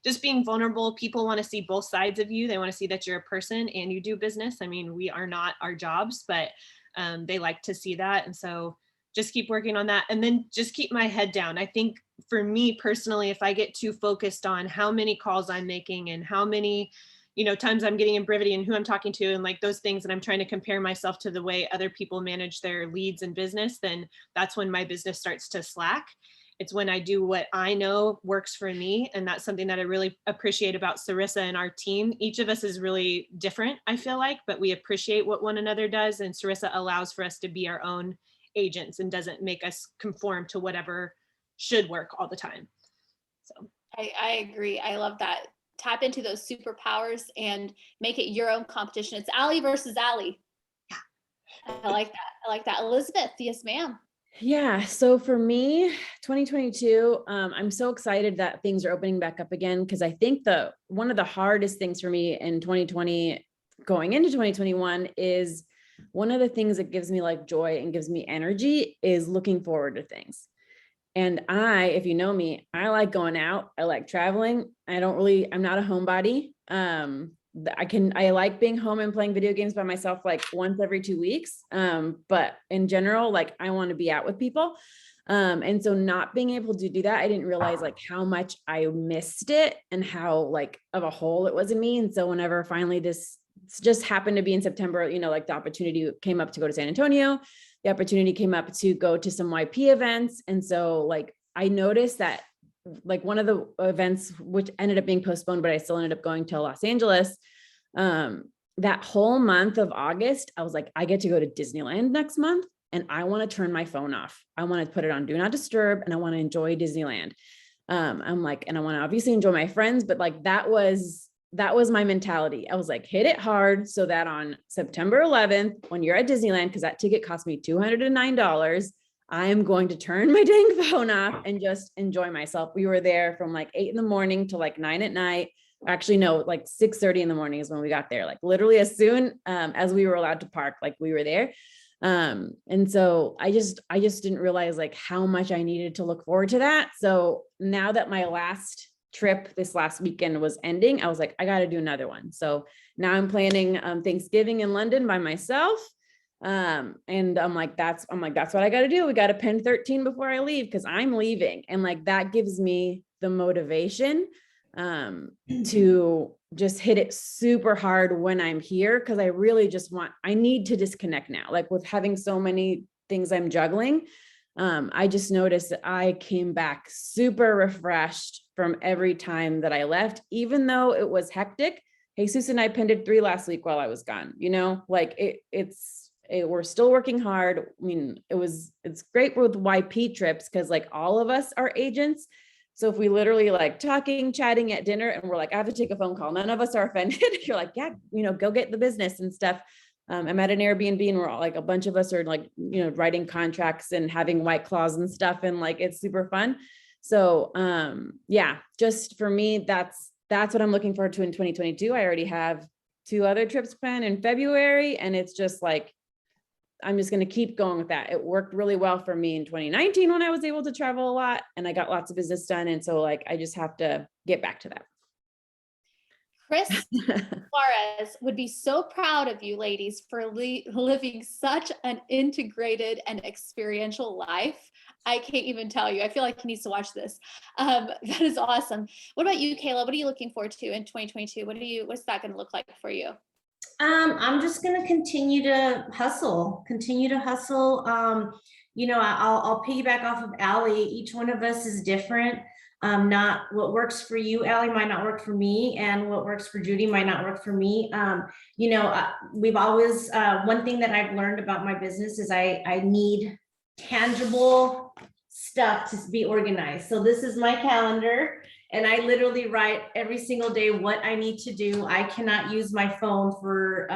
Just being vulnerable. People want to see both sides of you. They want to see that you're a person and you do business. I mean, we are not our jobs, but they like to see that. And so just keep working on that, and then just keep my head down. I think for me personally, if I get too focused on how many calls I'm making and how many, times I'm getting in Brivity and who I'm talking to and like those things, and I'm trying to compare myself to the way other people manage their leads and business, then that's when my business starts to slack. It's when I do what I know works for me. And that's something that I really appreciate about Sarissa and our team. Each of us is really different, I feel like, but we appreciate what one another does. And Sarissa allows for us to be our own agents and doesn't make us conform to whatever should work all the time. So I agree. I love that. Tap into those superpowers and make it your own competition. It's Allie versus Allie. Yeah. I like that. I like that. Elizabeth, yes, ma'am. Yeah. So for me, 2022, I'm so excited that things are opening back up again, because I think one of the hardest things for me in 2020 going into 2021 is one of the things that gives me like joy and gives me energy is looking forward to things. And if you know me, I like going out. I like traveling. I'm not a homebody. I like being home and playing video games by myself like once every 2 weeks. But in general, like I want to be out with people. And so not being able to do that, I didn't realize like how much I missed it and how like of a hole it was in me. And so whenever finally this just happened to be in September, like the opportunity came up to go to San Antonio, the opportunity came up to go to some YP events. And so like, I noticed that like one of the events, which ended up being postponed, but I still ended up going to Los Angeles. That whole month of August, I was like, I get to go to Disneyland next month and I want to turn my phone off. I want to put it on Do Not Disturb and I want to enjoy Disneyland. I'm like, and I want to obviously enjoy my friends, but like, that was my mentality. I was like, hit it hard so that on September 11th, when you're at Disneyland, because that ticket cost me $209, I am going to turn my dang phone off and just enjoy myself. We were there from like 8 a.m. to like 9 p.m. Actually, no, like 6:30 a.m. is when we got there. Like literally as soon as we were allowed to park, like we were there. And so I just didn't realize like how much I needed to look forward to that. So now that my last trip this last weekend was ending, I was like, I got to do another one. So now I'm planning Thanksgiving in London by myself. And I'm like, that's what I got to do. We got to pen 13 before I leave, because I'm leaving. And like, that gives me the motivation to just hit it super hard when I'm here. Cause I really I need to disconnect now. Like with having so many things I'm juggling, I just noticed that I came back super refreshed from every time that I left, even though it was hectic. Jesus and I penned 3 last week while I was gone, like we're still working hard. I mean, it's great with YP trips, because like all of us are agents. So if we literally like chatting at dinner and we're like, I have to take a phone call, none of us are offended. You're like, yeah, go get the business and stuff. I'm at an Airbnb and we're all like, a bunch of us are like, writing contracts and having white claws and stuff. And like, it's super fun. So, yeah, just for me, that's what I'm looking forward to in 2022. I already have 2 other trips planned in February, and it's just like, I'm just going to keep going with that. It worked really well for me in 2019 when I was able to travel a lot and I got lots of business done. And so like, I just have to get back to that. Chris Suarez would be so proud of you ladies for living such an integrated and experiential life. I can't even tell you. I feel like he needs to watch this. That is awesome. What about you, Kayla? What are you looking forward to in 2022? What's that going to look like for you? I'm just going to continue to hustle. You know, I'll piggyback off of Allie. Each one of us is different. Not what works for you, Allie, might not work for me, and what works for Judy might not work for me. You know, we've always, one thing that I've learned about my business is I need tangible stuff to be organized. So this is my calendar, and I literally write every single day what I need to do. I cannot use my phone for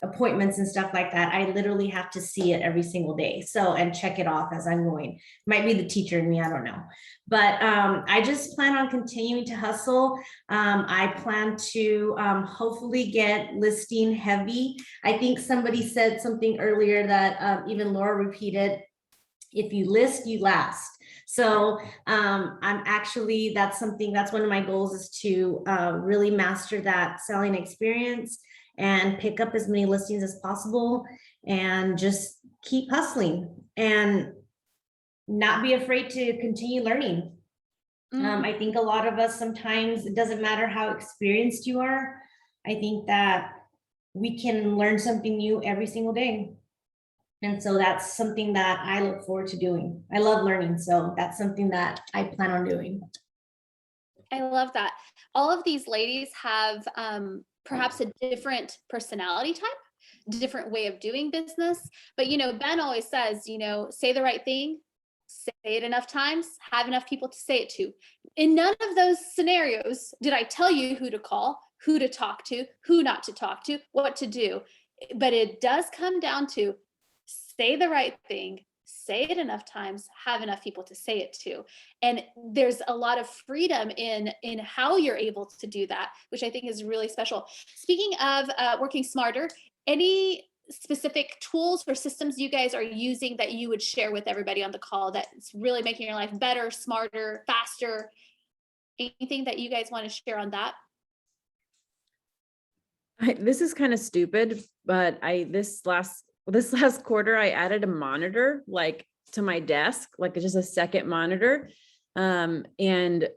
appointments and stuff like that. I literally have to see it every single day. So, and check it off as I'm going. Might be the teacher in me, I don't know. But I just plan on continuing to hustle. I plan to hopefully get listing heavy. I think somebody said something earlier that even Laura repeated, if you list, you last. So I'm actually, that's one of my goals, is to really master that selling experience and pick up as many listings as possible and just keep hustling and not be afraid to continue learning. I think a lot of us, sometimes it doesn't matter how experienced you are. I think that we can learn something new every single day. And so that's something that I look forward to doing. I love learning. So that's something that I plan on doing. I love that. All of these ladies have perhaps a different personality type, different way of doing business. But, you know, Ben always says, you know, say the right thing, say it enough times, have enough people to say it to. In none of those scenarios did I tell you who to call, who to talk to, who not to talk to, what to do. But it does come down to say the right thing, say it enough times, have enough people to say it to. And there's a lot of freedom in how you're able to do that, which I think is really special. Speaking of working smarter, any specific tools or systems you guys are using that you would share with everybody on the call that's really making your life better, smarter, faster? Anything that you guys want to share on that? This is kind of stupid, but this last quarter, I added a monitor like to my desk, like just a second monitor. And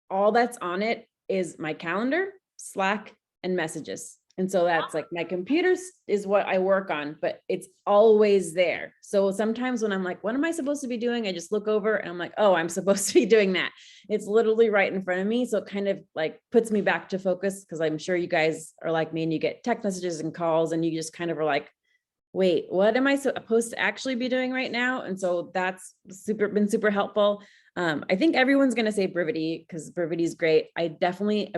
all that's on it is my calendar, Slack, and messages. And so that's like my computer is what I work on, but it's always there. So sometimes when I'm like, what am I supposed to be doing? I just look over and I'm like, oh, I'm supposed to be doing that. It's literally right in front of me. So it kind of like puts me back to focus, because I'm sure you guys are like me and you get text messages and calls and you just kind of are like, wait, what am I supposed to actually be doing right now? And so that's been super helpful. I think everyone's going to say Brivity, because Brivity is great. I definitely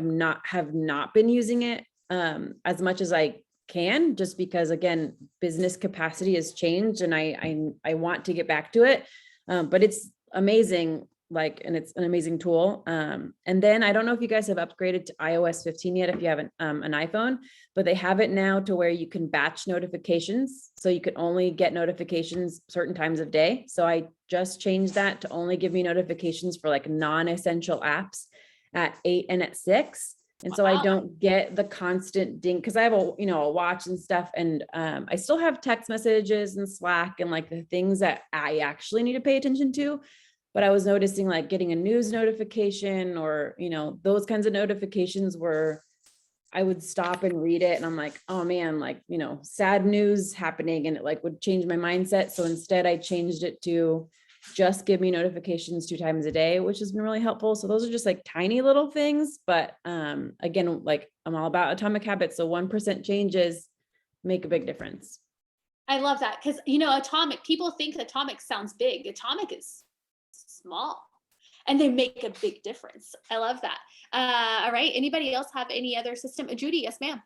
have not been using it as much as I can, just because, again, business capacity has changed and I want to get back to it. But it's amazing, and it's an amazing tool. And then I don't know if you guys have upgraded to iOS 15 yet, if you have an iPhone, but they have it now to where you can batch notifications. So you can only get notifications certain times of day. So I just changed that to only give me notifications for like non-essential apps at 8 and at 6. And so I don't get the constant ding, because I have a watch and stuff. And I still have text messages and Slack and like the things that I actually need to pay attention to. But I was noticing like getting a news notification or, those kinds of notifications where I would stop and read it. And I'm like, oh man, sad news happening. And it like would change my mindset. So instead I changed it to just give me notifications 2 times a day, which has been really helpful. So those are just like tiny little things. But again, like I'm all about atomic habits. So 1% changes make a big difference. I love that. Because, atomic, people think atomic sounds big. Atomic is small and they make a big difference. I love that. All right. Anybody else have any other system? Judy, yes, ma'am.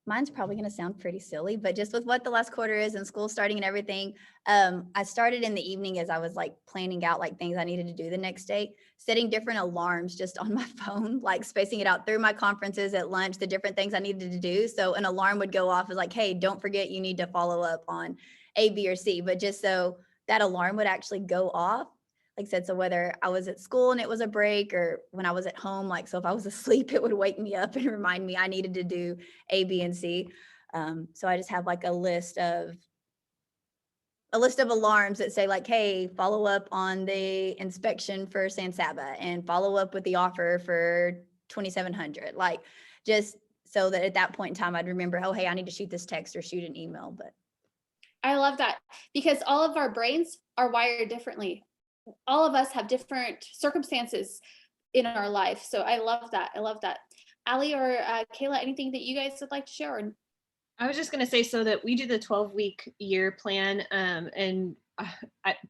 mine's probably going to sound pretty silly, but just with what the last quarter is and school starting and everything, I started in the evening as I was like planning out like things I needed to do the next day, setting different alarms just on my phone, like spacing it out through my conferences, at lunch, the different things I needed to do. So an alarm would go off as like, hey, don't forget you need to follow up on A, B, or C. But just so that alarm would actually go off, like I said, so whether I was at school and it was a break or when I was at home, like, so if I was asleep, it would wake me up and remind me I needed to do A, B, and C. So I just have like a list of alarms that say like, hey, follow up on the inspection for San Saba and follow up with the offer for 2,700. Like, just so that at that point in time, I'd remember, oh, hey, I need to shoot this text or shoot an email. But I love that, because all of our brains are wired differently. All of us have different circumstances in our life. So I love that. I love that. Allie or Kayla, anything that you guys would like to share? Or... I was just going to say, so that we do the 12-week year plan.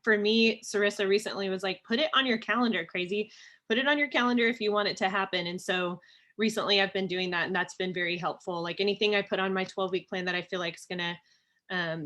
For me, Sarissa recently was like, put it on your calendar, crazy. Put it on your calendar if you want it to happen. And so recently I've been doing that, and that's been very helpful. Like anything I put on my 12-week plan that I feel like is going to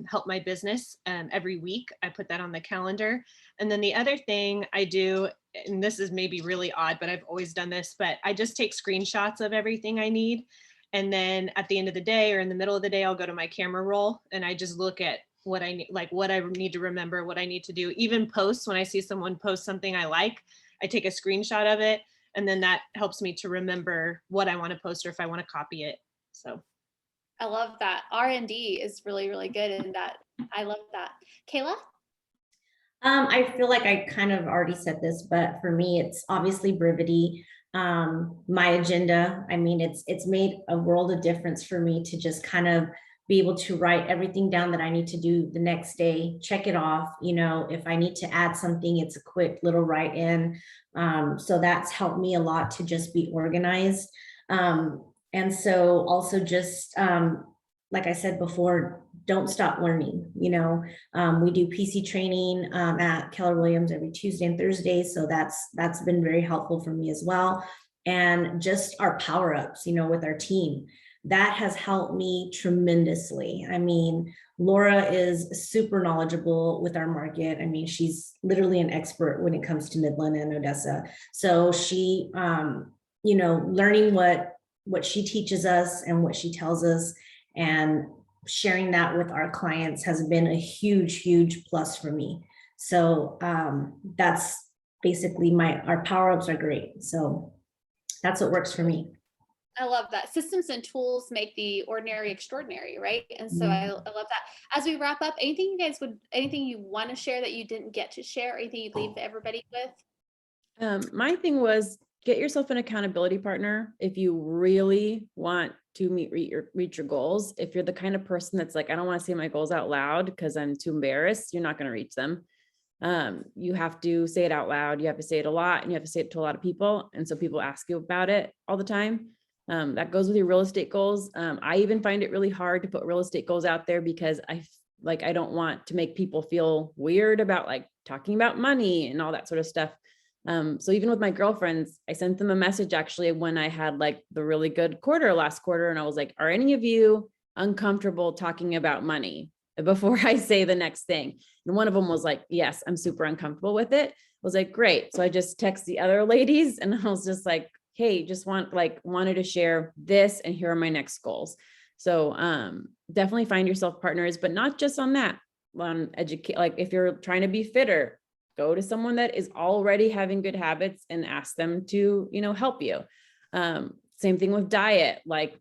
help my business every week, I put that on the calendar. And then the other thing I do, and this is maybe really odd, but I've always done this, but I just take screenshots of everything I need. And then at the end of the day or in the middle of the day, I'll go to my camera roll and I just look at what I need, like what I need to remember, what I need to do. Even posts, when I see someone post something I like, I take a screenshot of it. And then that helps me to remember what I want to post or if I want to copy it. So I love that. R&D is really, really good in that. I love that. Kayla? I feel like I kind of already said this, but for me, it's obviously brevity. My agenda, I mean, it's made a world of difference for me to just kind of be able to write everything down that I need to do the next day, check it off. You know, if I need to add something, it's a quick little write in. So that's helped me a lot to just be organized. And so also just, like I said before, don't stop learning. You know, we do PC training at Keller Williams every Tuesday and Thursday. So that's been very helpful for me as well. And just our power-ups, you know, with our team, that has helped me tremendously. I mean, Laura is super knowledgeable with our market. I mean, she's literally an expert when it comes to Midland and Odessa. So she, you know, learning what she teaches us and what she tells us and sharing that with our clients has been a huge, huge plus for me. So that's basically our power-ups are great. So that's what works for me. I love that. Systems and tools make the ordinary extraordinary, right? And so I love that. As we wrap up, anything you want to share that you didn't get to share, anything you'd leave everybody with? My thing was, get yourself an accountability partner if you really want to reach your goals. If you're the kind of person that's like, I don't want to say my goals out loud because I'm too embarrassed, you're not going to reach them. You have to say it out loud. You have to say it a lot, and you have to say it to a lot of people. And so people ask you about it all the time. That goes with your real estate goals. I even find it really hard to put real estate goals out there because I don't want to make people feel weird about like talking about money and all that sort of stuff. So even with my girlfriends, I sent them a message actually when I had like the really good quarter last quarter. And I was like, are any of you uncomfortable talking about money before I say the next thing? And one of them was like, yes, I'm super uncomfortable with it. I was like, great. So I just text the other ladies and I was just like, hey, just wanted to share this and here are my next goals. So definitely find yourself partners, but not just on that, on educate, like if you're trying to be fitter, go to someone that is already having good habits and ask them to, you know, help you. Same thing with diet, like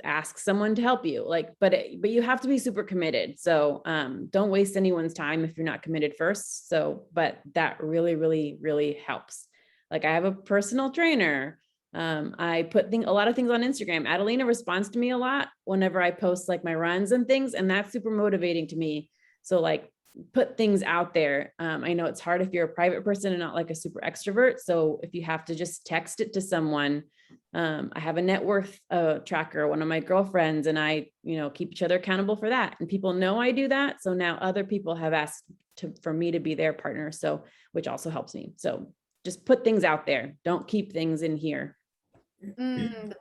ask someone to help you, like, but you have to be super committed. So don't waste anyone's time if you're not committed first. So, but that really, really, really helps. Like I have a personal trainer. I put a lot of things on Instagram. Adelina responds to me a lot whenever I post like my runs and things, and that's super motivating to me. So like, put things out there. I know it's hard if you're a private person and not like a super extrovert. So if you have to just text it to someone, I have a net worth tracker, one of my girlfriends, and I, you know, keep each other accountable for that. And people know I do that. So now other people have asked for me to be their partner. So, which also helps me. So just put things out there. Don't keep things in here.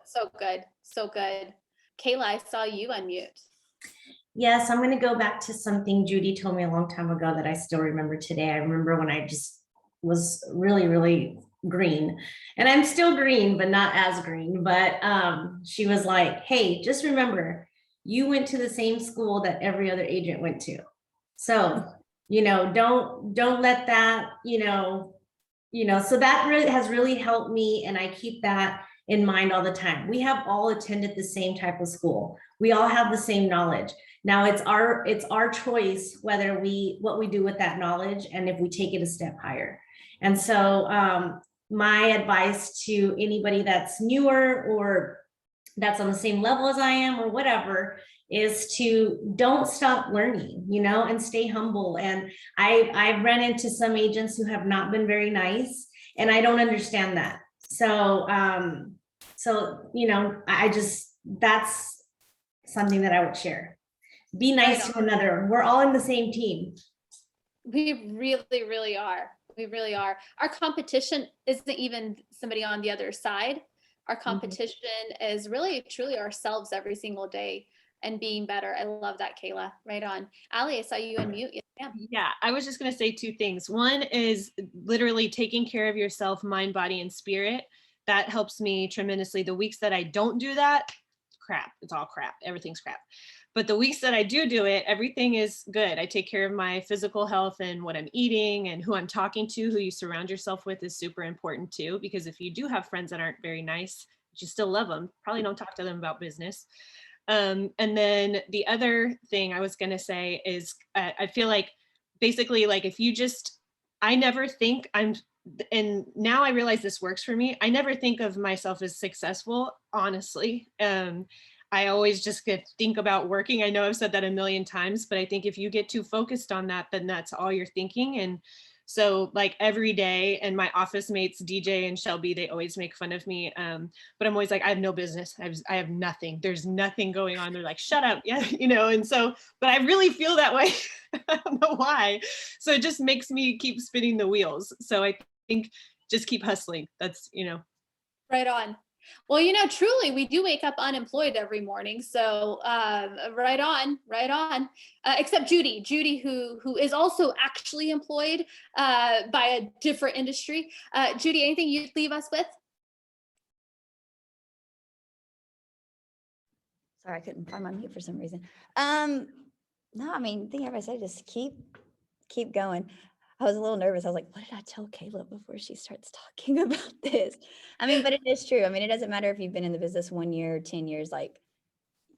So good. So good. Kayla, I saw you unmute. Yes, I'm going to go back to something Judy told me a long time ago that I still remember today. I remember when I just was really, really green, and I'm still green, but not as green. But she was like, hey, just remember, you went to the same school that every other agent went to. So, don't let that, so that really has really helped me. And I keep that in mind all the time. We have all attended the same type of school. We all have the same knowledge. Now it's our choice what we do with that knowledge and if we take it a step higher. And so my advice to anybody that's newer or that's on the same level as I am or whatever is to don't stop learning, and stay humble. And I've run into some agents who have not been very nice, and I don't understand that. So that's something that I would share. Be nice to another. We're all in the same team. We really, really are. We really are. Our competition isn't even somebody on the other side. Our competition is really, truly ourselves every single day and being better. I love that, Kayla. Right on. Allie, I saw you unmute. Yeah. Yeah, I was just going to say two things. One is literally taking care of yourself, mind, body, and spirit. That helps me tremendously. The weeks that I don't do that, crap. It's all crap. Everything's crap. But the weeks that I do it, everything is good. I take care of my physical health and what I'm eating and who I'm talking to. Who you surround yourself with is super important too, because if you do have friends that aren't very nice, but you still love them, probably don't talk to them about business. And then the other thing I was going to say is I feel like basically like if you just, I never think and now I realize this works for me. I never think of myself as successful, honestly. I always just think about working. I know I've said that a million times, but I think if you get too focused on that, then that's all you're thinking. And so like every day, and my office mates, DJ and Shelby, they always make fun of me. But I'm always like, I have no business. I have nothing. There's nothing going on. They're like, shut up. Yeah. And so, but I really feel that way. I don't know why. So it just makes me keep spinning the wheels. So I think just keep hustling. That's, Right on. Well, truly, we do wake up unemployed every morning. So right on. Except Judy, who is also actually employed by a different industry. Judy, anything you'd leave us with? Sorry, I couldn't find my mute for some reason. No, I mean, I think everybody said just keep going. I was a little nervous. I was like, what did I tell Kayla before she starts talking about this? I mean, but it is true. I mean, it doesn't matter if you've been in the business 1 year, 10 years, like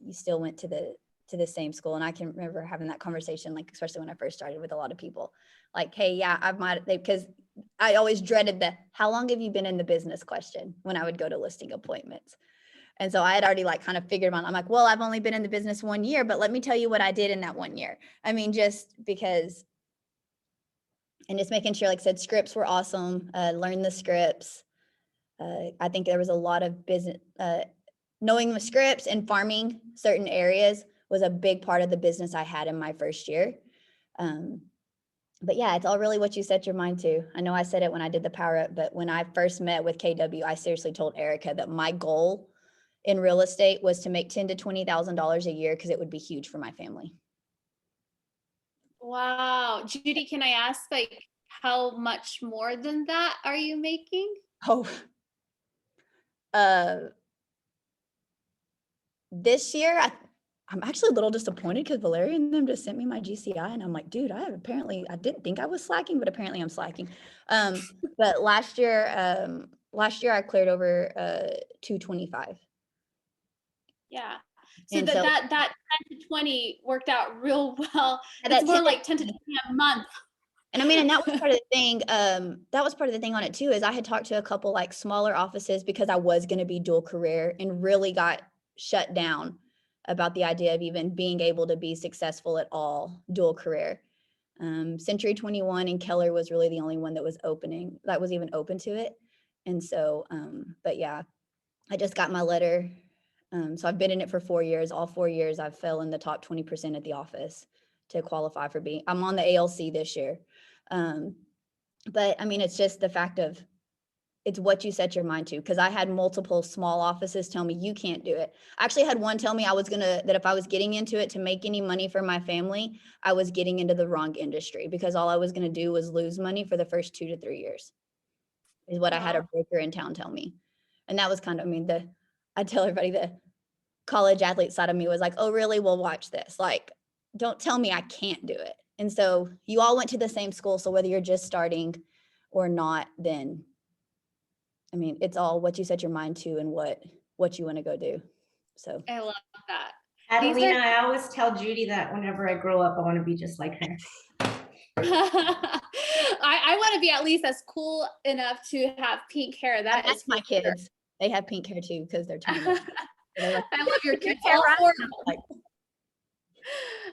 you still went to the same school. And I can remember having that conversation, like, especially when I first started with a lot of people, like, hey, yeah, because I always dreaded how long have you been in the business question when I would go to listing appointments. And so I had already like kind of figured I'm like, well, I've only been in the business 1 year, but let me tell you what I did in that 1 year. I mean, just because. And just making sure, like I said, scripts were awesome. Learn the scripts. I think there was a lot of business, knowing the scripts and farming certain areas was a big part of the business I had in my first year. But yeah, it's all really what you set your mind to. I know I said it when I did the power up, but when I first met with KW, I seriously told Erica that my goal in real estate was to make $10,000 to $20,000 a year because it would be huge for my family. Wow. Judy, can I ask, like, how much more than that are you making? Oh, this year, I'm actually a little disappointed because Valeria and them just sent me my GCI and I'm like, dude, I didn't think I was slacking, but apparently I'm slacking. But last year I cleared over 225. Yeah. So that 10 to 20 worked out real well. It's more like 10 to 20 a month. And I mean, and that was part of the thing. That was part of the thing on it too, is I had talked to a couple like smaller offices because I was going to be dual career and really got shut down about the idea of even being able to be successful at all dual career. Century 21 and Keller was really the only one that was even open to it. And so, but yeah, I just got my letter. So I've been in it for 4 years. All 4 years I've fell in the top 20% at the office to qualify for I'm on the ALC this year. But I mean, it's just the fact of it's what you set your mind to. Cause I had multiple small offices tell me you can't do it. I actually had one tell me that if I was getting into it to make any money for my family, I was getting into the wrong industry because all I was going to do was lose money for the first 2 to 3 years is what I had a broker in town tell me. And that was kind of, I mean, I tell everybody the college athlete side of me was like, oh, really? Well, watch this. Like, don't tell me I can't do it. And so you all went to the same school. So whether you're just starting or not, then I mean, it's all what you set your mind to and what you want to go do. So I love that. Adelina, I always tell Judy that whenever I grow up, I want to be just like her. I want to be at least as cool enough to have pink hair. That is my kids. They have pink hair too because they're tiny. I love your kids. hair, All right? four of them.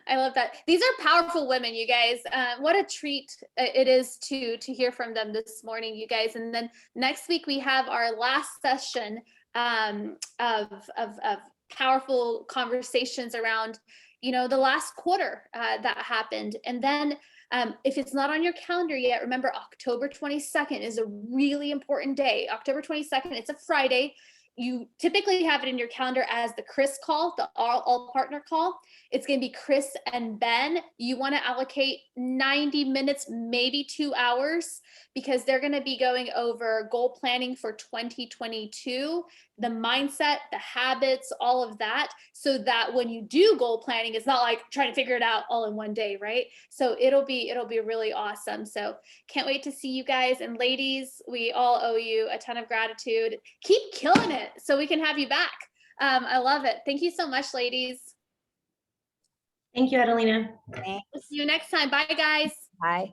I love that. These are powerful women, you guys. What a treat it is to hear from them this morning, you guys. And then next week we have our last session of powerful conversations around, you know, the last quarter that happened. And then if it's not on your calendar yet, remember October 22nd is a really important day. October 22nd, it's a Friday. You typically have it in your calendar as the Chris call, the all partner call. It's going to be Chris and Ben. You want to allocate 90 minutes, maybe 2 hours, because they're going to be going over goal planning for 2022, the mindset, the habits, all of that, so that when you do goal planning, it's not like trying to figure it out all in one day, right? So it'll be really awesome. So can't wait to see you guys. And ladies, we all owe you a ton of gratitude. Keep killing it so we can have you back. I love it. Thank you so much, ladies. Thank you, Adelina. Thanks. See you next time. Bye, guys. Bye.